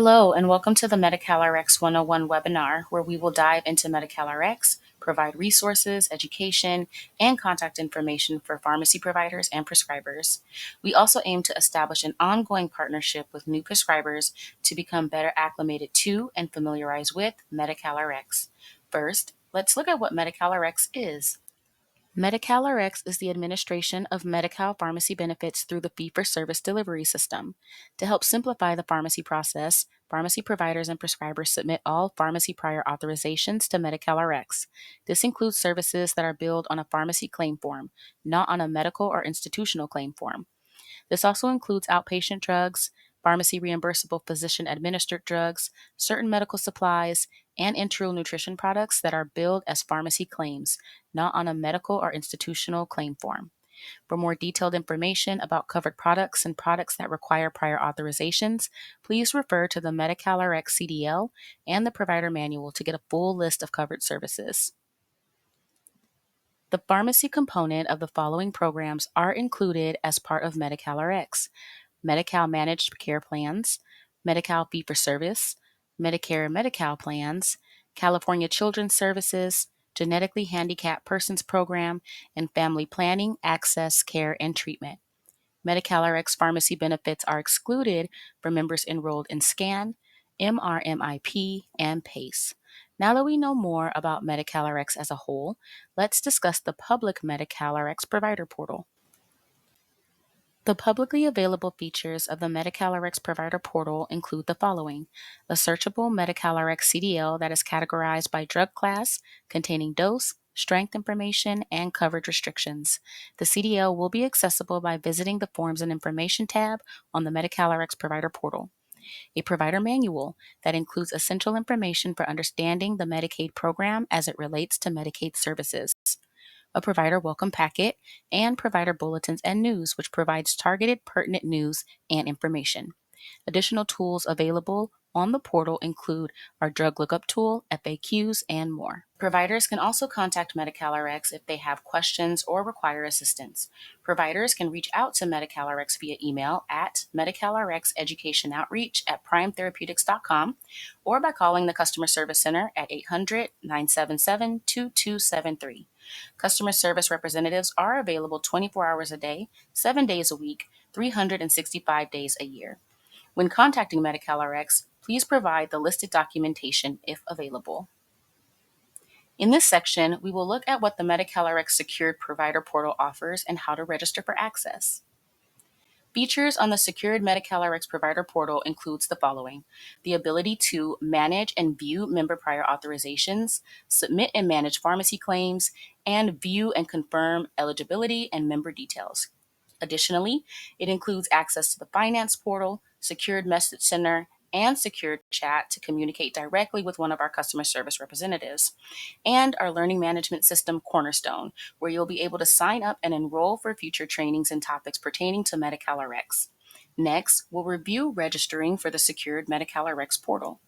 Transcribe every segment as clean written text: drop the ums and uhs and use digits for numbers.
Hello, and welcome to the Medi-Cal Rx 101 webinar, where we will dive into Medi-Cal Rx, provide resources, education, and contact information for pharmacy providers and prescribers. We also aim to establish an ongoing partnership with new prescribers to become better acclimated to and familiarized with Medi-Cal Rx. First, let's look at what Medi-Cal Rx is. Medi-Cal Rx is the administration of Medi-Cal pharmacy benefits through the fee-for-service delivery system. To help simplify the pharmacy process, pharmacy providers and prescribers submit all pharmacy prior authorizations to Medi-Cal Rx. This includes services that are billed on a pharmacy claim form, not on a medical or institutional claim form. This also includes outpatient drugs, pharmacy reimbursable physician administered drugs, certain medical supplies, and enteral nutrition products that are billed as pharmacy claims, not on a medical or institutional claim form. For more detailed information about covered products and products that require prior authorizations, please refer to the Medi-Cal Rx CDL and the provider manual to get a full list of covered services. The pharmacy component of the following programs are included as part of Medi-Cal Rx: Medi-Cal Managed Care Plans, Medi-Cal Fee-for-Service, Medicare Medi-Cal Plans, California Children's Services, Genetically Handicapped Persons Program, and Family Planning, Access, Care, and Treatment. Medi-Cal Rx pharmacy benefits are excluded for members enrolled in SCAN, MRMIP, and PACE. Now that we know more about Medi-Cal Rx as a whole, let's discuss the public Medi-Cal Rx provider portal. The publicly available features of the Medi-Cal Rx provider portal include the following: a searchable Medi-Cal Rx CDL that is categorized by drug class, containing dose, strength information, and coverage restrictions. The CDL will be accessible by visiting the Forms and Information tab on the Medi-Cal Rx provider portal. A provider manual that includes essential information for understanding the Medicaid program as it relates to Medicaid services. A provider welcome packet, and provider bulletins and news, which provides targeted, pertinent news and information. Additional tools available on the portal include our drug lookup tool, FAQs, and more. Providers can also contact Medi-Cal Rx if they have questions or require assistance. Providers can reach out to Medi-Cal Rx via email at medicalrxeducationoutreach@primetherapeutics.com or by calling the Customer Service Center at 800-977-2273. Customer service representatives are available 24 hours a day, 7 days a week, 365 days a year. When contacting Medi-Cal Rx, please provide the listed documentation if available. In this section, we will look at what the Medi-Cal Rx Secured Provider Portal offers and how to register for access. Features on the Secured Medi-Cal Rx Provider Portal includes the following: the ability to manage and view member prior authorizations, submit and manage pharmacy claims, and view and confirm eligibility and member details. Additionally, it includes access to the Finance Portal, Secured Message Center, and Secured Chat to communicate directly with one of our customer service representatives, and our learning management system, Cornerstone, where you'll be able to sign up and enroll for future trainings and topics pertaining to Medi-Cal Rx. Next, we'll review registering for the Secured Medi-Cal Rx portal.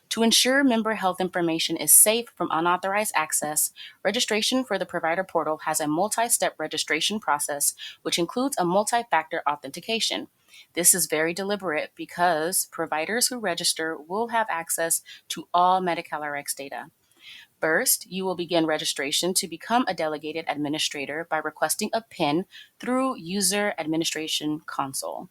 To ensure member health information is safe from unauthorized access, registration for the provider portal has a multi-step registration process, which includes a multi-factor authentication. This is very deliberate because providers who register will have access to all Medi-Cal Rx data. First, you will begin registration to become a delegated administrator by requesting a PIN through User Administration Console.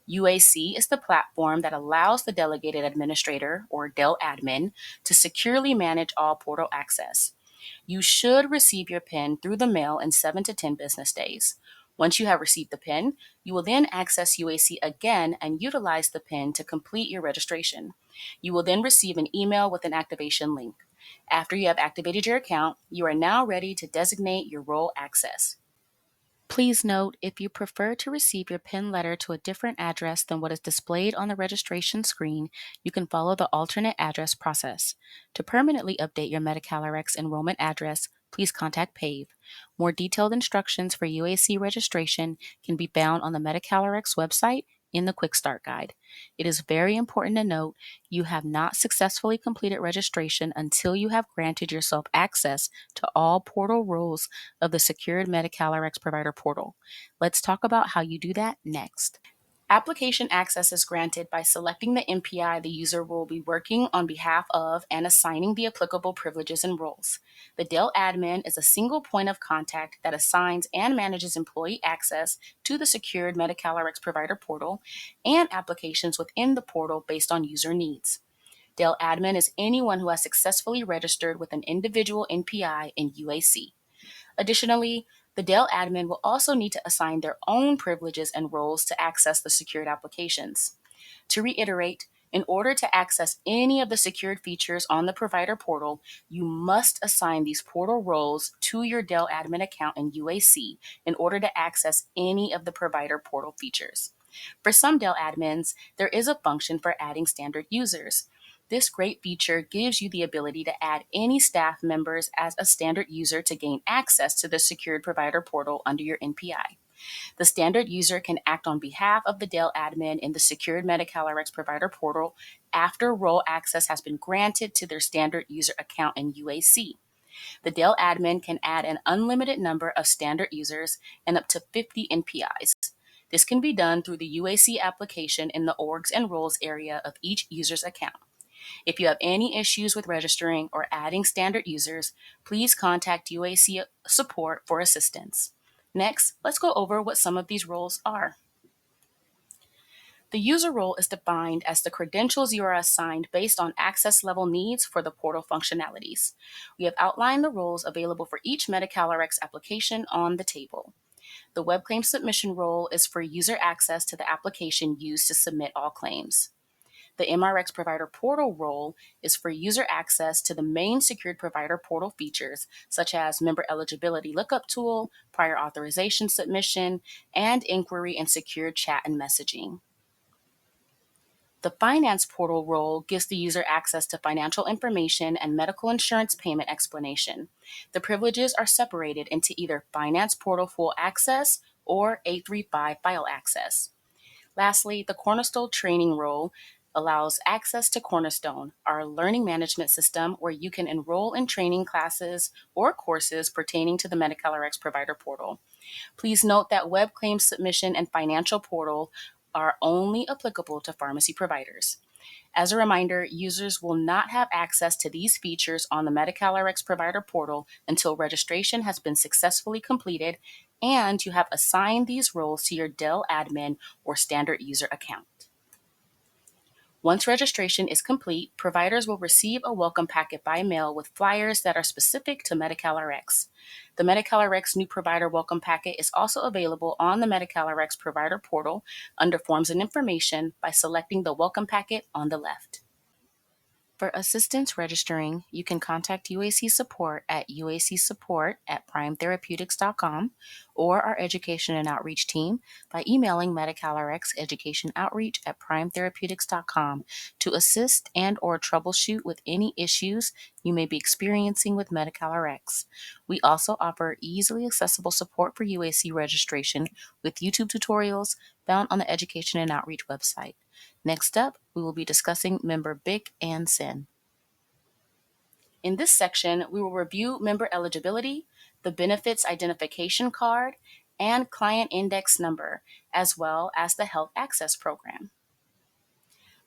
UAC is the platform that allows the delegated administrator, or DEL admin, to securely manage all portal access. You should receive your PIN through the mail in 7 to 10 business days. Once you have received the PIN, you will then access UAC again and utilize the PIN to complete your registration. You will then receive an email with an activation link. After you have activated your account, you are now ready to designate your role access. Please note, if you prefer to receive your PIN letter to a different address than what is displayed on the registration screen, you can follow the alternate address process. To permanently update your Medi-Cal Rx enrollment address, please contact PAVE. More detailed instructions for UAC registration can be found on the Medi-Cal Rx website in the Quick Start Guide. It is very important to note you have not successfully completed registration until you have granted yourself access to all portal roles of the Secured Medi-Cal Rx Provider Portal. Let's talk about how you do that next. Application access is granted by selecting the MPI the user will be working on behalf of and assigning the applicable privileges and roles. The Dell admin is a single point of contact that assigns and manages employee access to the secured Medi-Cal Rx provider portal and applications within the portal based on user needs. Dell admin is anyone who has successfully registered with an individual NPI in UAC. Additionally, the Dell admin will also need to assign their own privileges and roles to access the secured applications. To reiterate, in order to access any of the secured features on the provider portal, you must assign these portal roles to your Dell admin account in UAC in order to access any of the provider portal features. For some Dell admins, there is a function for adding standard users. This great feature gives you the ability to add any staff members as a standard user to gain access to the secured provider portal under your NPI. The standard user can act on behalf of the Dell admin in the secured Medi-Cal Rx provider portal after role access has been granted to their standard user account in UAC. The Dell admin can add an unlimited number of standard users and up to 50 NPIs. This can be done through the UAC application in the orgs and roles area of each user's account. If you have any issues with registering or adding standard users, please contact UAC support for assistance. Next, let's go over what some of these roles are. The user role is defined as the credentials you are assigned based on access level needs for the portal functionalities. We have outlined the roles available for each Medi-Cal Rx application on the table. The web claim submission role is for user access to the application used to submit all claims. The MRX provider portal role is for user access to the main secured provider portal features, such as member eligibility lookup tool, prior authorization submission, and inquiry and secured chat and messaging. The finance portal role gives the user access to financial information and medical insurance payment explanation. The privileges are separated into either finance portal full access or 835 file access. Lastly, the Cornerstone training role allows access to Cornerstone, our learning management system where you can enroll in training classes or courses pertaining to the Medi-Cal Rx provider portal. Please note that web claim submission and financial portal are only applicable to pharmacy providers. As a reminder, users will not have access to these features on the Medi-Cal Rx provider portal until registration has been successfully completed and you have assigned these roles to your Dell admin or standard user account. Once registration is complete, providers will receive a welcome packet by mail with flyers that are specific to Medi-Cal Rx. The Medi-Cal Rx new provider welcome packet is also available on the Medi-Cal Rx provider portal under Forms and Information by selecting the welcome packet on the left. For assistance registering, you can contact UAC support at uacsupport@primetherapeutics.com or our education and outreach team by emailing Medi-Cal Rx educationoutreach@primetherapeutics.com to assist and or troubleshoot with any issues you may be experiencing with Medi-Cal Rx. We also offer easily accessible support for UAC registration with YouTube tutorials found on the Education and Outreach website. Next up, we will be discussing member BIC and SIN. In this section, we will review member eligibility, the benefits identification card, and client index number, as well as the health access program.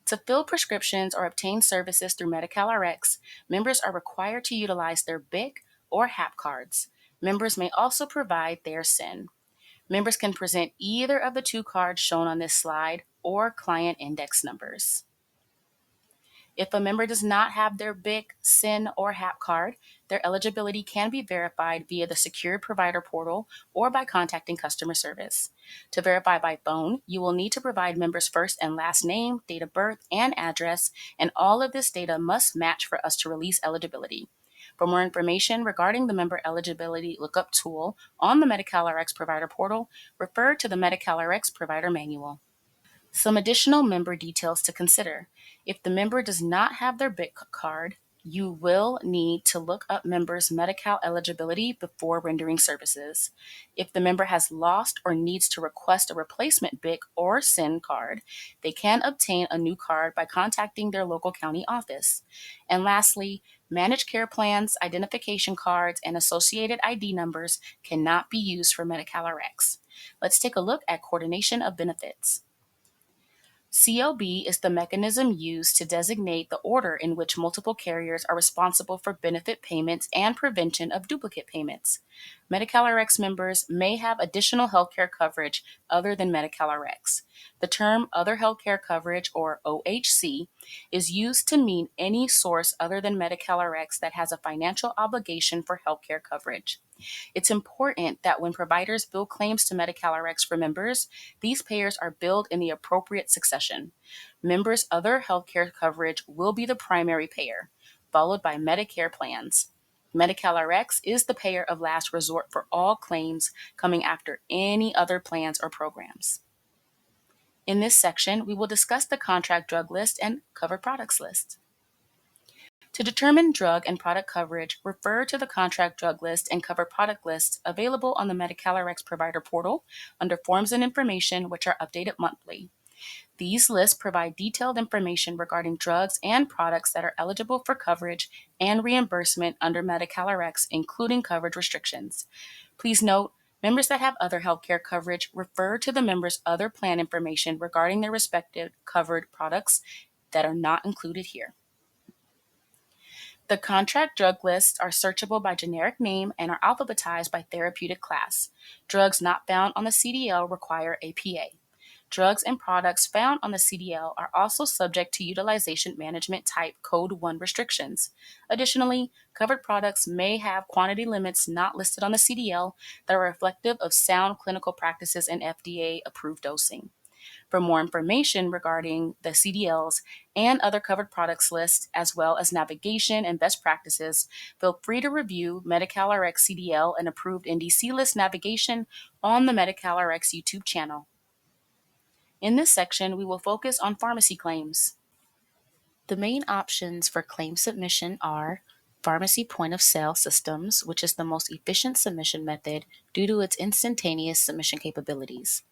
To fill prescriptions or obtain services through Medi-Cal Rx, members are required to utilize their BIC or HAP cards. Members may also provide their SIN. Members can present either of the two cards shown on this slide or client index numbers. If a member does not have their BIC, SIN, or HAP card, their eligibility can be verified via the Secured Provider Portal or by contacting customer service. To verify by phone, you will need to provide members' first and last name, date of birth, and address, and all of this data must match for us to release eligibility. For more information regarding the member eligibility lookup tool on the Medi-Cal Rx Provider Portal, refer to the Medi-Cal Rx Provider Manual. Some additional member details to consider. If the member does not have their BIC card, you will need to look up members' Medi-Cal eligibility before rendering services. If the member has lost or needs to request a replacement BIC or SIN card, they can obtain a new card by contacting their local county office. And lastly, managed care plans, identification cards, and associated ID numbers cannot be used for Medi-Cal Rx. Let's take a look at coordination of benefits. COB is the mechanism used to designate the order in which multiple carriers are responsible for benefit payments and prevention of duplicate payments. Medi-Cal Rx members may have additional healthcare coverage other than Medi-Cal Rx. The term Other Healthcare Coverage, or OHC, is used to mean any source other than Medi-Cal Rx that has a financial obligation for healthcare coverage. It's important that when providers bill claims to Medi-Cal Rx for members, these payers are billed in the appropriate succession. Members' other healthcare coverage will be the primary payer, followed by Medicare plans. Medi-Cal Rx is the payer of last resort for all claims, coming after any other plans or programs. In this section, we will discuss the contract drug list and covered products list. To determine drug and product coverage, refer to the contract drug list and covered product lists available on the Medi-Cal Rx provider portal under Forms and Information, which are updated monthly. These lists provide detailed information regarding drugs and products that are eligible for coverage and reimbursement under Medi-Cal Rx, including coverage restrictions. Please note, members that have other healthcare coverage refer to the members' other plan information regarding their respective covered products that are not included here. The contract drug lists are searchable by generic name and are alphabetized by therapeutic class. Drugs not found on the CDL require a PA. Drugs and products found on the CDL are also subject to Utilization Management Type Code 1 restrictions. Additionally, covered products may have quantity limits not listed on the CDL that are reflective of sound clinical practices and FDA-approved dosing. For more information regarding the CDLs and other covered products list, as well as navigation and best practices, feel free to review Medi-Cal Rx CDL and approved NDC list navigation on the Medi-Cal Rx YouTube channel. In this section, we will focus on pharmacy claims. The main options for claim submission are pharmacy point-of-sale systems, which is the most efficient submission method due to its instantaneous submission capabilities.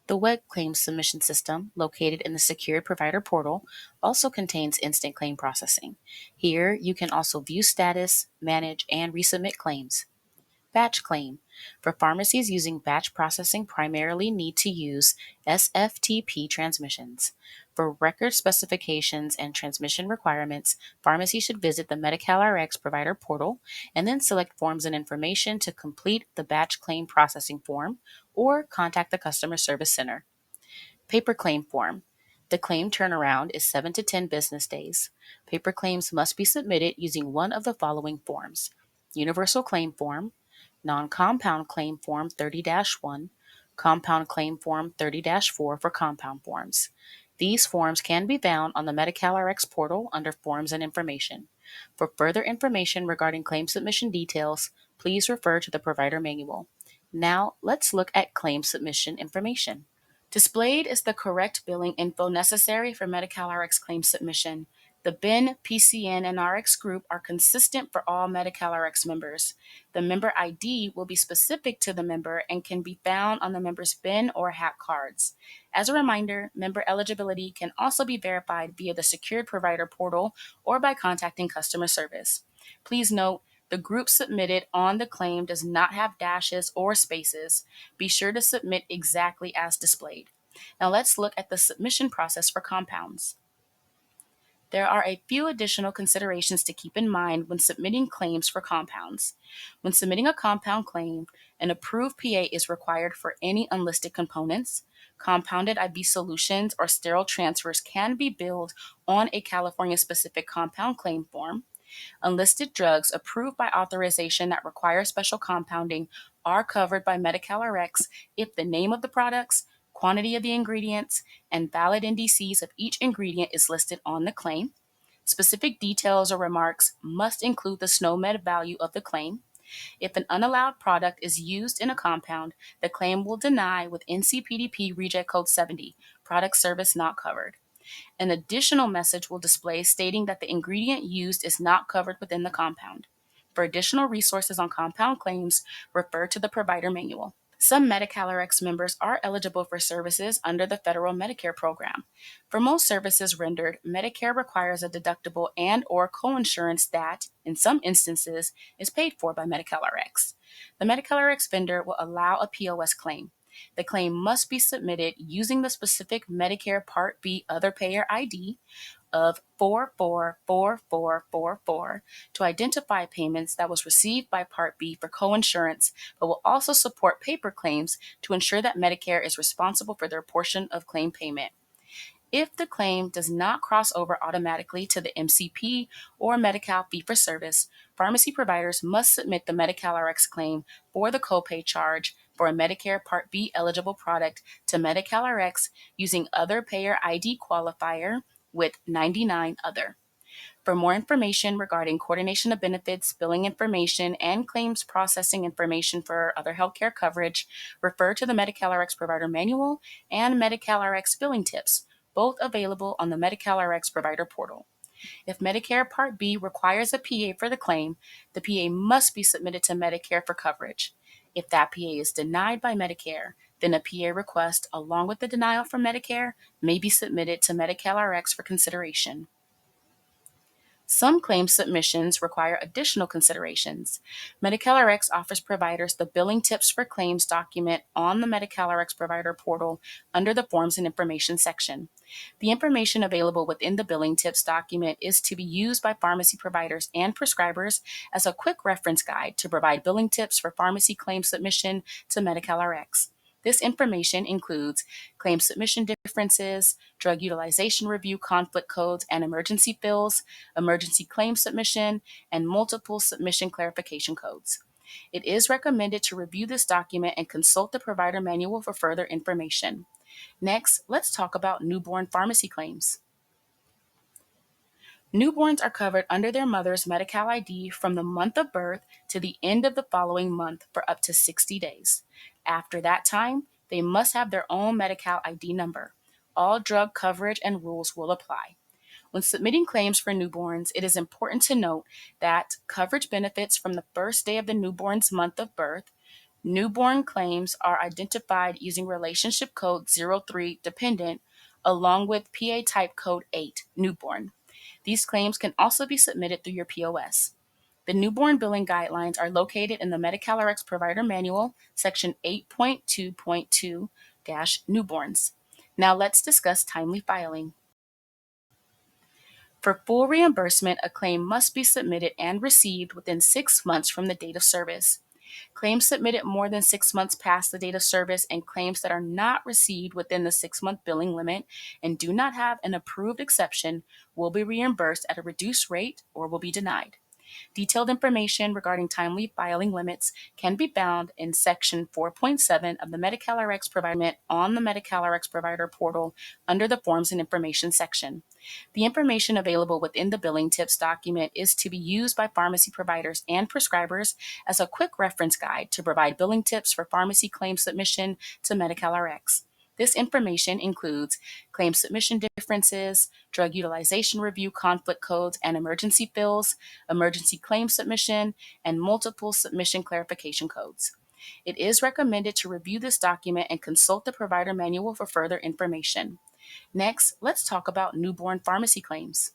The web claims submission system, located in the Secure Provider Portal, also contains instant claim processing. Here, you can also view status, manage, and resubmit claims. Batch claim. For pharmacies using batch processing primarily need to use SFTP transmissions. For record specifications and transmission requirements, pharmacies should visit the Medi-Cal Rx provider portal and then select Forms and Information to complete the batch claim processing form or contact the customer service center. Paper claim form. The claim turnaround is 7 to 10 business days. Paper claims must be submitted using one of the following forms: Universal Claim Form, Non-Compound Claim Form 30-1, Compound Claim Form 30-4 for compound forms. These forms can be found on the Medi-Cal Rx portal under Forms and Information. For further information regarding claim submission details, please refer to the provider manual. Now, let's look at claim submission information. Displayed is the correct billing info necessary for Medi-Cal Rx claim submission. The BIN, PCN, and RX group are consistent for all Medi-Cal Rx members. The member ID will be specific to the member and can be found on the member's BIN or HAP cards. As a reminder, member eligibility can also be verified via the Secured Provider Portal or by contacting customer service. Please note, the group submitted on the claim does not have dashes or spaces. Be sure to submit exactly as displayed. Now let's look at the submission process for compounds. There are a few additional considerations to keep in mind when submitting claims for compounds. When submitting a compound claim, an approved PA is required for any unlisted components. Compounded IV solutions or sterile transfers can be billed on a California-specific compound claim form. Unlisted drugs approved by authorization that require special compounding are covered by Medi-Cal Rx if the name of the products, quantity of the ingredients, and valid NDCs of each ingredient is listed on the claim. Specific details or remarks must include the SNOMED value of the claim. If an unallowed product is used in a compound, the claim will deny with NCPDP Reject Code 70, product service not covered. An additional message will display stating that the ingredient used is not covered within the compound. For additional resources on compound claims, refer to the provider manual. Some Medi-Cal Rx members are eligible for services under the federal Medicare program. For most services rendered, Medicare requires a deductible and/or coinsurance that, in some instances, is paid for by Medi-Cal Rx. The Medi-Cal Rx vendor will allow a POS claim. The claim must be submitted using the specific Medicare Part B Other Payer ID of 444444 to identify payments that was received by Part B for coinsurance, but will also support paper claims to ensure that Medicare is responsible for their portion of claim payment. If the claim does not cross over automatically to the MCP or Medi-Cal fee-for-service, pharmacy providers must submit the Medi-Cal Rx claim for the copay charge for a Medicare Part B eligible product to Medi-Cal Rx using Other Payer ID qualifier with 99 Other. For more information regarding coordination of benefits, billing information, and claims processing information for other healthcare coverage, refer to the Medi-Cal Rx Provider Manual and Medi-Cal Rx Billing Tips, both available on the Medi-Cal Rx Provider Portal. If Medicare Part B requires a PA for the claim, the PA must be submitted to Medicare for coverage. If that PA is denied by Medicare, then a PA request along with the denial from Medicare may be submitted to Medi-Cal Rx for consideration. Some claim submissions require additional considerations. Medi-Cal Rx offers providers the Billing Tips for Claims document on the Medi-Cal Rx Provider Portal under the Forms and Information section. The information available within the Billing Tips document is to be used by pharmacy providers and prescribers as a quick reference guide to provide billing tips for pharmacy claim submission to Medi-Cal Rx. This information includes claim submission differences, drug utilization review conflict codes and emergency fills, emergency claim submission, and multiple submission clarification codes. It is recommended to review this document and consult the provider manual for further information. Next, let's talk about newborn pharmacy claims. Newborns are covered under their mother's Medi-Cal ID from the month of birth to the end of the following month for up to 60 days. After that time, they must have their own Medi-Cal ID number. All drug coverage and rules will apply. When submitting claims for newborns, it is important to note that coverage benefits from the first day of the newborn's month of birth. Newborn claims are identified using relationship code 03 dependent along with PA type code 8 newborn. These claims can also be submitted through your POS. The newborn billing guidelines are located in the Medi-Cal Rx Provider Manual, section 8.2.2-newborns. Now let's discuss timely filing. For full reimbursement, a claim must be submitted and received within 6 months from the date of service. Claims submitted more than 6 months past the date of service and claims that are not received within the 6-month billing limit and do not have an approved exception will be reimbursed at a reduced rate or will be denied. Detailed information regarding timely filing limits can be found in Section 4.7 of the Medi-Cal Rx Provider on the Medi-Cal Rx Provider Portal under the Forms and Information section. The information available within the Billing Tips document is to be used by pharmacy providers and prescribers as a quick reference guide to provide billing tips for pharmacy claim submission to Medi-Cal Rx. This information includes claim submission differences, drug utilization review conflict codes and emergency fills, emergency claim submission, and multiple submission clarification codes. It is recommended to review this document and consult the provider manual for further information. Next, let's talk about newborn pharmacy claims.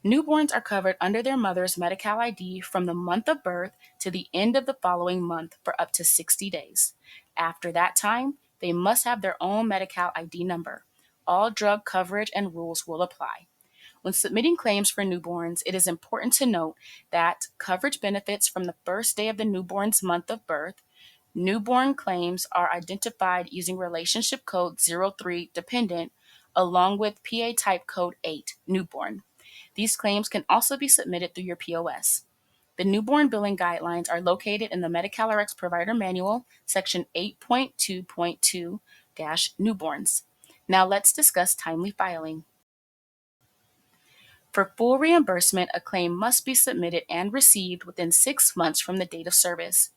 Newborns are covered under their mother's Medi-Cal ID from the month of birth to the end of the following month for up to 60 days. After that time, they must have their own Medi-Cal ID number. All drug coverage and rules will apply. When submitting claims for newborns, it is important to note that coverage benefits from the first day of the newborn's month of birth. Newborn claims are identified using relationship code 03 dependent along with PA type code 8 newborn. These claims can also be submitted through your POS. The newborn billing guidelines are located in the Medi-Cal Rx Provider Manual, section 8.2.2-newborns. Now let's discuss timely filing. For full reimbursement, a claim must be submitted and received within 6 months from the date of service.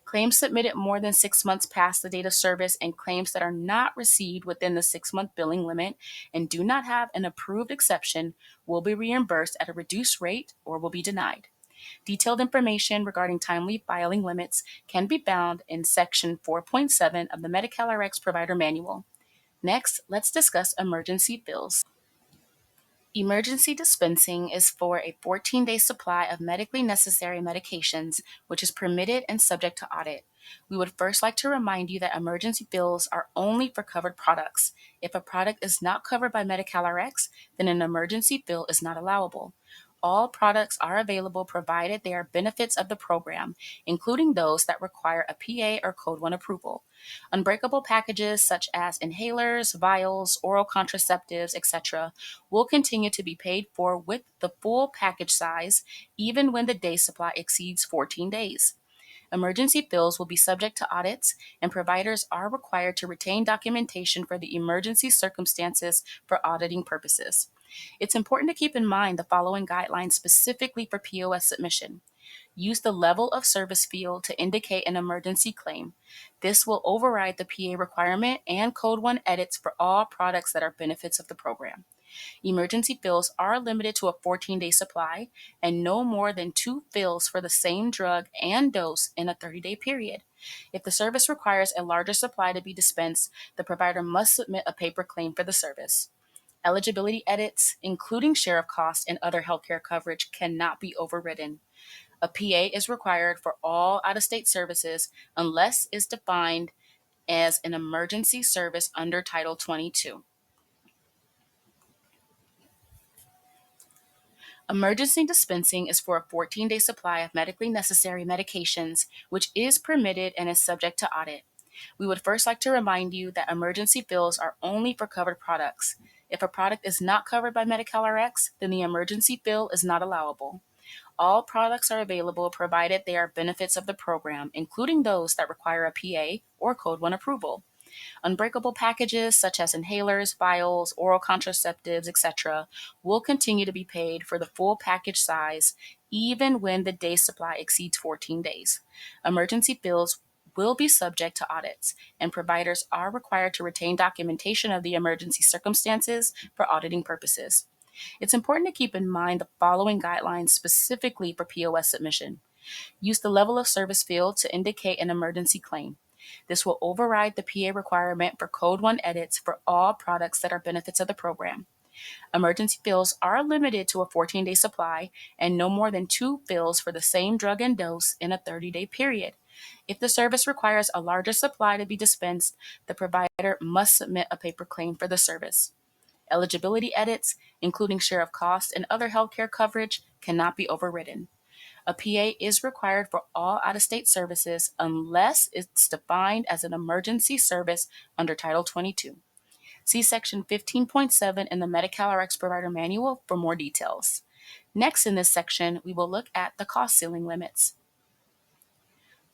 Claims submitted more than 6 months past the date of service and claims that are not received within the 6-month billing limit and do not have an approved exception will be reimbursed at a reduced rate or will be denied. Detailed information regarding timely filing limits can be found in Section 4.7 of the Medi-Cal Rx Provider Manual. Next, let's discuss emergency fills. Emergency dispensing is for a 14-day supply of medically necessary medications, which is permitted and subject to audit. We would first like to remind you that emergency fills are only for covered products. If a product is not covered by Medi-Cal Rx, then an emergency fill is not allowable. All products are available provided they are benefits of the program, including those that require a PA or Code 1 approval. Unbreakable packages such as inhalers, vials, oral contraceptives, etc., will continue to be paid for with the full package size, even when the day supply exceeds 14 days. Emergency fills will be subject to audits, and providers are required to retain documentation for the emergency circumstances for auditing purposes. It's important to keep in mind the following guidelines specifically for POS submission. Use the level of service field to indicate an emergency claim. This will override the PA requirement and Code 1 edits for all products that are benefits of the program. Emergency fills are limited to a 14-day supply and no more than 2 fills for the same drug and dose in a 30-day period. If the service requires a larger supply to be dispensed, the provider must submit a paper claim for the service. Eligibility edits, including share of cost and other healthcare coverage, cannot be overridden. A PA is required for all out-of-state services unless is defined as an emergency service under Title 22. Emergency dispensing is for a 14-day supply of medically necessary medications, which is permitted and is subject to audit. We would first like to remind you that emergency fills are only for covered products. If a product is not covered by Medi-Cal Rx, then the emergency fill is not allowable. All products are available provided they are benefits of the program, including those that require a PA or Code 1 approval. Unbreakable packages such as inhalers, vials, oral contraceptives, etc., will continue to be paid for the full package size even when the day supply exceeds 14 days. Emergency fills will be subject to audits, and providers are required to retain documentation of the emergency circumstances for auditing purposes. It's important to keep in mind the following guidelines specifically for POS submission. Use the level of service field to indicate an emergency claim. This will override the PA requirement for Code 1 edits for all products that are benefits of the program. Emergency fills are limited to a 14-day supply and no more than 2 fills for the same drug and dose in a 30-day period. If the service requires a larger supply to be dispensed, the provider must submit a paper claim for the service. Eligibility edits, including share of cost and other healthcare coverage, cannot be overridden. A PA is required for all out-of-state services unless it's defined as an emergency service under Title 22. See Section 15.7 in the Medi-Cal Rx Provider Manual for more details. Next in this section, we will look at the cost ceiling limits.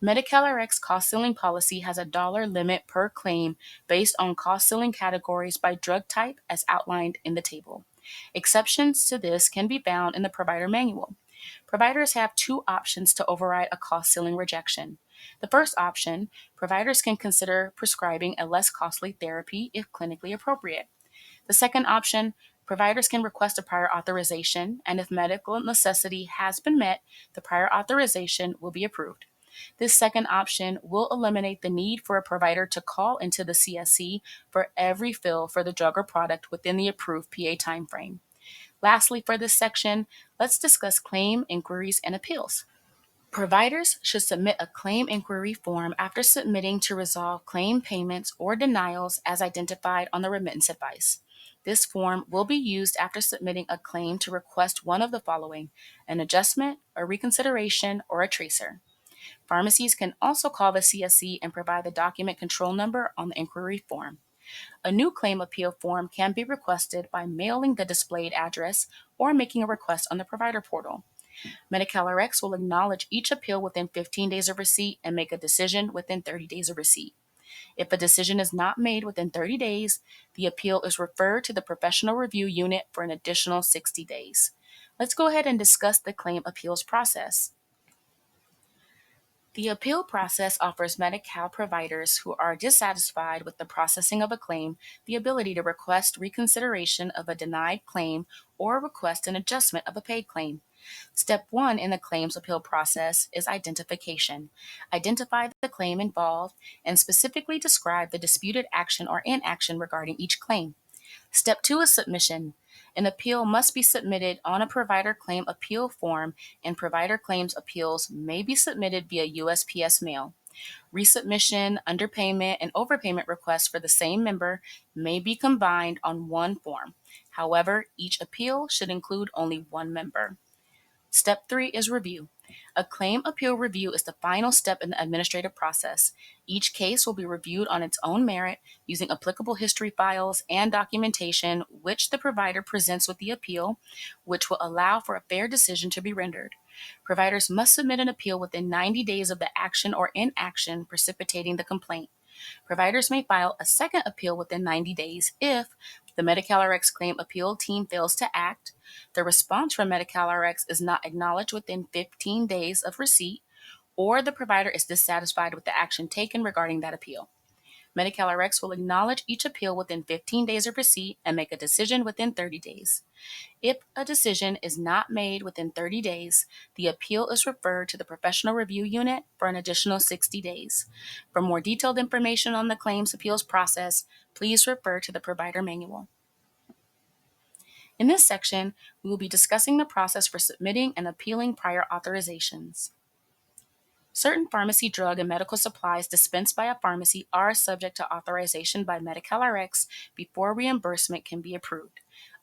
Medi-Cal Rx cost ceiling policy has a dollar limit per claim based on cost ceiling categories by drug type as outlined in the table. Exceptions to this can be found in the provider manual. Providers have 2 options to override a cost ceiling rejection. The first option, providers can consider prescribing a less costly therapy if clinically appropriate. The second option, providers can request a prior authorization, and if medical necessity has been met, the prior authorization will be approved. This second option will eliminate the need for a provider to call into the CSC for every fill for the drug or product within the approved PA timeframe. Lastly, for this section, let's discuss claim inquiries and appeals. Providers should submit a claim inquiry form after submitting to resolve claim payments or denials as identified on the remittance advice. This form will be used after submitting a claim to request one of the following: an adjustment, a reconsideration, or a tracer. Pharmacies can also call the CSC and provide the document control number on the inquiry form. A new claim appeal form can be requested by mailing the displayed address or making a request on the provider portal. Medi-Cal Rx will acknowledge each appeal within 15 days of receipt and make a decision within 30 days of receipt. If a decision is not made within 30 days, the appeal is referred to the professional review unit for an additional 60 days. Let's go ahead and discuss the claim appeals process. The appeal process offers Medi-Cal providers who are dissatisfied with the processing of a claim the ability to request reconsideration of a denied claim or request an adjustment of a paid claim. Step 1 in the claims appeal process is identification. Identify the claim involved and specifically describe the disputed action or inaction regarding each claim. Step 2 is submission. An appeal must be submitted on a provider claim appeal form, and provider claims appeals may be submitted via USPS mail. Resubmission, underpayment, and overpayment requests for the same member may be combined on one form. However, each appeal should include only one member. Step 3 is review. A claim appeal review is the final step in the administrative process. Each case will be reviewed on its own merit using applicable history files and documentation which the provider presents with the appeal, which will allow for a fair decision to be rendered. Providers must submit an appeal within 90 days of the action or inaction precipitating the complaint. Providers may file a second appeal within 90 days if the Medi-Cal Rx claim appeal team fails to act, the response from Medi-Cal Rx is not acknowledged within 15 days of receipt, or the provider is dissatisfied with the action taken regarding that appeal. Medi-Cal Rx will acknowledge each appeal within 15 days of receipt and make a decision within 30 days. If a decision is not made within 30 days, the appeal is referred to the Professional Review Unit for an additional 60 days. For more detailed information on the claims appeals process, please refer to the Provider Manual. In this section, we will be discussing the process for submitting and appealing prior authorizations. Certain pharmacy drug and medical supplies dispensed by a pharmacy are subject to authorization by Medi-Cal Rx before reimbursement can be approved.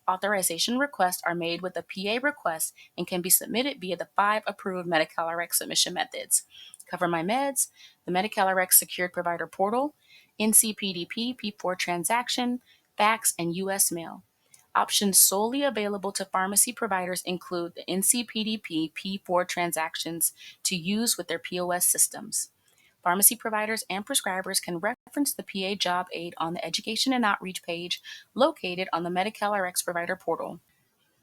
Authorization requests are made with a PA request and can be submitted via the 5 approved Medi-Cal Rx submission methods: Cover My Meds, the Medi-Cal Rx Secured Provider Portal, NCPDP P4 Transaction, fax, and U.S. mail. Options solely available to pharmacy providers include the NCPDP P4 transactions to use with their POS systems. Pharmacy providers and prescribers can reference the PA job aid on the Education and Outreach page located on the Medi-Cal Rx Provider Portal.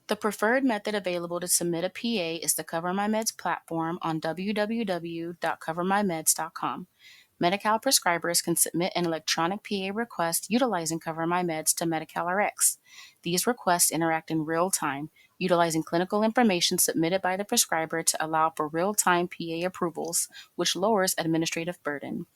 The preferred method available to submit a PA is the Cover My Meds platform on www.covermymeds.com. Medi-Cal prescribers can submit an electronic PA request utilizing Cover My Meds to Medi-Cal Rx. These requests interact in real time, utilizing clinical information submitted by the prescriber to allow for real-time PA approvals, which lowers administrative burden.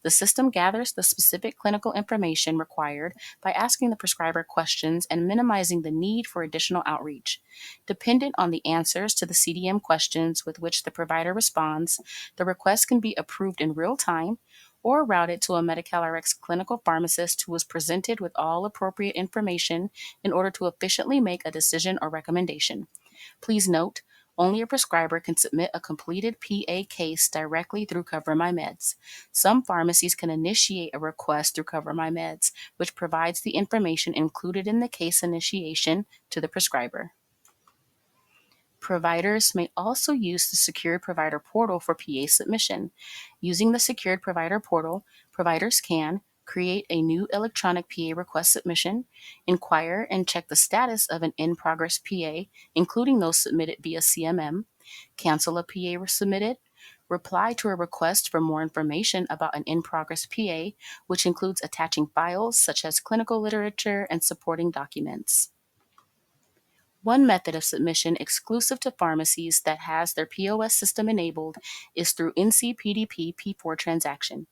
The system gathers the specific clinical information required by asking the prescriber questions and minimizing the need for additional outreach. Dependent on the answers to the CDM questions with which the provider responds, the request can be approved in real time or routed to a Medi-Cal Rx clinical pharmacist who is presented with all appropriate information in order to efficiently make a decision or recommendation. Please note, only a prescriber can submit a completed PA case directly through Cover My Meds. Some pharmacies can initiate a request through Cover My Meds, which provides the information included in the case initiation to the prescriber. Providers may also use the Secured Provider Portal for PA submission. Using the Secured Provider Portal, providers can create a new electronic PA request submission, inquire and check the status of an in-progress PA, including those submitted via CMM, cancel a PA submitted, reply to a request for more information about an in-progress PA, which includes attaching files such as clinical literature and supporting documents. One method of submission exclusive to pharmacies that has their POS system enabled is through NCPDP P4 transaction.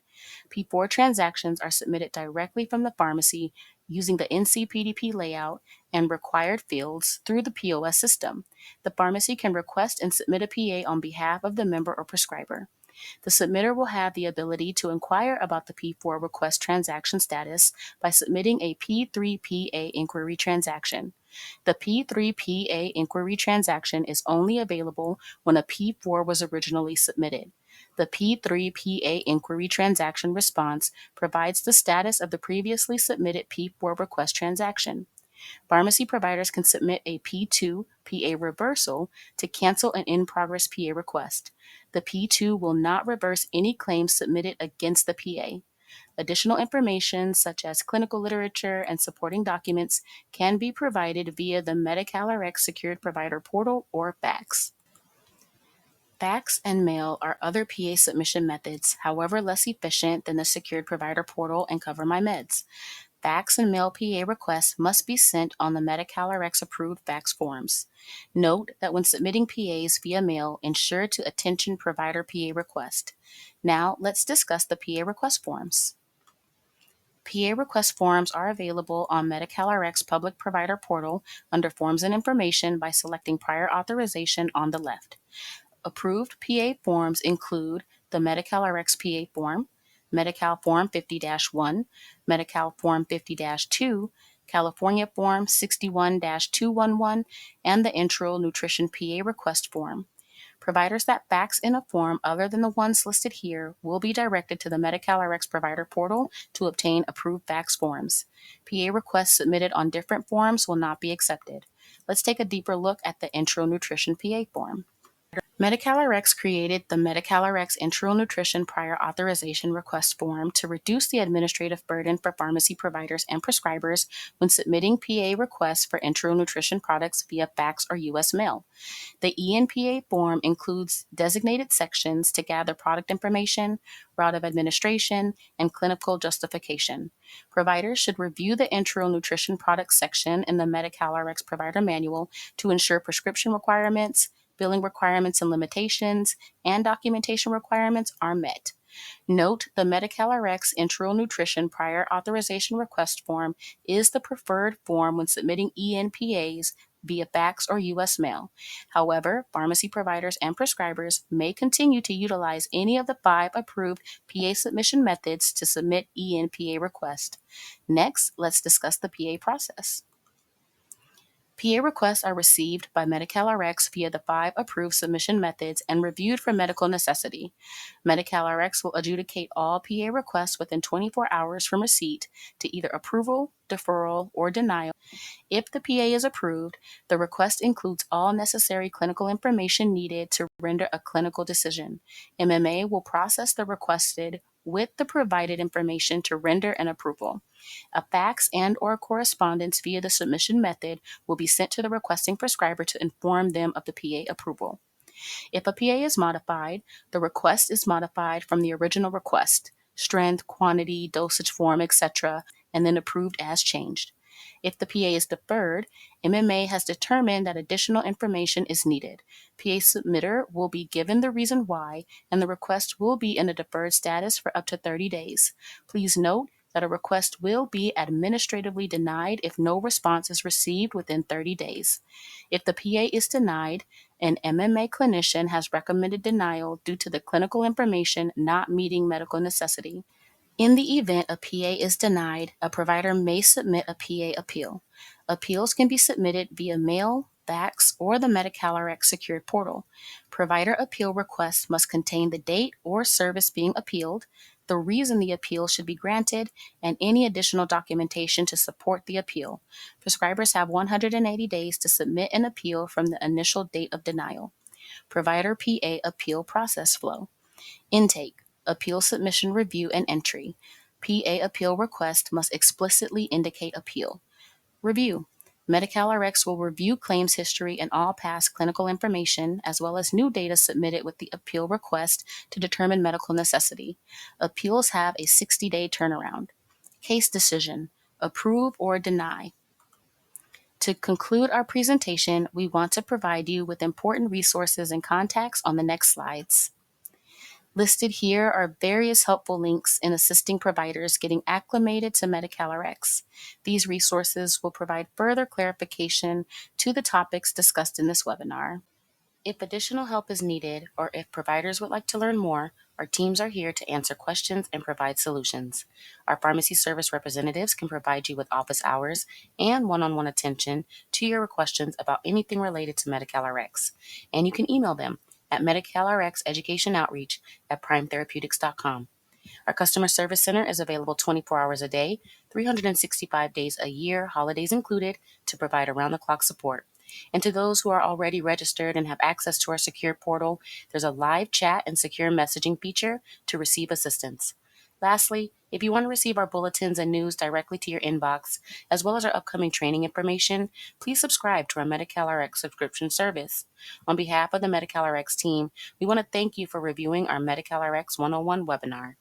P4 transactions are submitted directly from the pharmacy using the NCPDP layout and required fields through the POS system. The pharmacy can request and submit a PA on behalf of the member or prescriber. The submitter will have the ability to inquire about the P4 request transaction status by submitting a P3PA inquiry transaction. The P3PA inquiry transaction is only available when a P4 was originally submitted. The P3PA inquiry transaction response provides the status of the previously submitted P4 request transaction. Pharmacy providers can submit a P2 PA reversal to cancel an in-progress PA request. The P2 will not reverse any claims submitted against the PA. Additional information, such as clinical literature and supporting documents, can be provided via the Medi-Cal Rx Secured Provider Portal or fax. Fax and mail are other PA submission methods, however less efficient than the Secured Provider Portal and Cover My Meds. Fax and mail PA requests must be sent on the Medi-Cal Rx approved fax forms. Note that when submitting PAs via mail, ensure to attention provider PA request. Now, let's discuss the PA request forms. PA request forms are available on Medi-Cal Rx Public Provider Portal under Forms and Information by selecting Prior Authorization on the left. Approved PA forms include the Medi-Cal Rx PA form, Medi-Cal Form 50-1, Medi-Cal Form 50-2, California Form 61-211, and the Enteral Nutrition PA Request Form. Providers that fax in a form other than the ones listed here will be directed to the Medi-Cal Rx provider portal to obtain approved fax forms. PA requests submitted on different forms will not be accepted. Let's take a deeper look at the Enteral Nutrition PA form. Medi-Cal Rx created the Medi-Cal Rx Enteral Nutrition Prior Authorization Request Form to reduce the administrative burden for pharmacy providers and prescribers when submitting PA requests for enteral nutrition products via fax or U.S. mail. The ENPA form includes designated sections to gather product information, route of administration, and clinical justification. Providers should review the enteral nutrition products section in the Medi-Cal Rx Provider Manual to ensure prescription requirements, billing requirements and limitations, and documentation requirements are met. Note, the Medi-Cal Rx Enteral Nutrition Prior Authorization Request Form is the preferred form when submitting ENPAs via fax or U.S. mail. However, pharmacy providers and prescribers may continue to utilize any of the 5 approved PA submission methods to submit ENPA requests. Next, let's discuss the PA process. PA requests are received by Medi-Cal Rx via the 5 approved submission methods and reviewed for medical necessity. Medi-Cal Rx will adjudicate all PA requests within 24 hours from receipt to either approval, deferral, or denial. If the PA is approved, the request includes all necessary clinical information needed to render a clinical decision. MMA will process the requested with the provided information to render an approval. A fax and/or correspondence via the submission method will be sent to the requesting prescriber to inform them of the PA approval. If a PA is modified, the request is modified from the original request, strength, quantity, dosage form, etc., and then approved as changed. If the PA is deferred, MMA has determined that additional information is needed. PA submitter will be given the reason why, and the request will be in a deferred status for up to 30 days. Please note that a request will be administratively denied if no response is received within 30 days. If the PA is denied, an MMA clinician has recommended denial due to the clinical information not meeting medical necessity. In the event a PA is denied, a provider may submit a PA appeal. Appeals can be submitted via mail, fax, or the Medi-Cal Rx secured portal. Provider appeal requests must contain the date or service being appealed, the reason the appeal should be granted, and any additional documentation to support the appeal. Prescribers have 180 days to submit an appeal from the initial date of denial. Provider PA appeal process flow. Intake. Appeal submission review and entry. PA appeal request must explicitly indicate appeal. Review. Medi-Cal Rx will review claims history and all past clinical information, as well as new data submitted with the appeal request to determine medical necessity. Appeals have a 60-day turnaround. Case decision. Approve or deny. To conclude our presentation, we want to provide you with important resources and contacts on the next slides. Listed here are various helpful links in assisting providers getting acclimated to Medi-Cal Rx. These resources will provide further clarification to the topics discussed in this webinar. If additional help is needed, or if providers would like to learn more, our teams are here to answer questions and provide solutions. Our pharmacy service representatives can provide you with office hours and one-on-one attention to your questions about anything related to Medi-Cal Rx, and you can email them at Medi-Cal Rx Education Outreach at primetherapeutics.com. Our customer service center is available 24 hours a day, 365 days a year, holidays included, to provide around-the-clock support. And to those who are already registered and have access to our secure portal, there's a live chat and secure messaging feature to receive assistance. Lastly, if you want to receive our bulletins and news directly to your inbox, as well as our upcoming training information, please subscribe to our Medi-Cal Rx subscription service. On behalf of the Medi-Cal Rx team, we want to thank you for reviewing our Medi-Cal Rx 101 webinar.